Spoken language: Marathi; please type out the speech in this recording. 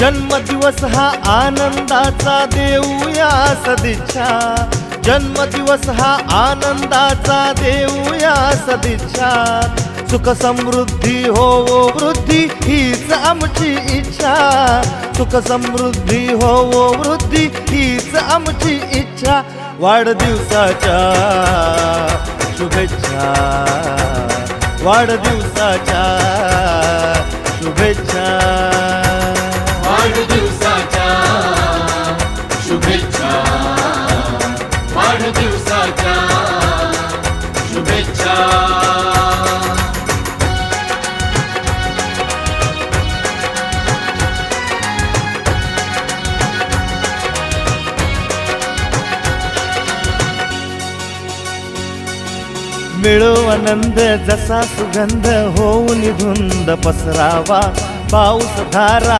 जन्मदिवस हा आनंदाचा देऊया सदिच्छा, जन्मदिवस हा आनंदाचा देऊया सदिच्छा। सुख समृद्धी हो वृद्धी हीच आमची इच्छा, सुख समृद्धी हो वृद्धी हीच आमची इच्छा। वाढदिवसाच्या शुभेच्छा, वाढदिवसाच्या शुभेच्छा, वाढदिवसाच्या शुभेच्छा, वाढदिवसाच्या शुभेच्छा। मिळो आनंद जसा सुगंध होऊन धुंद पसरावा, पाऊस धारा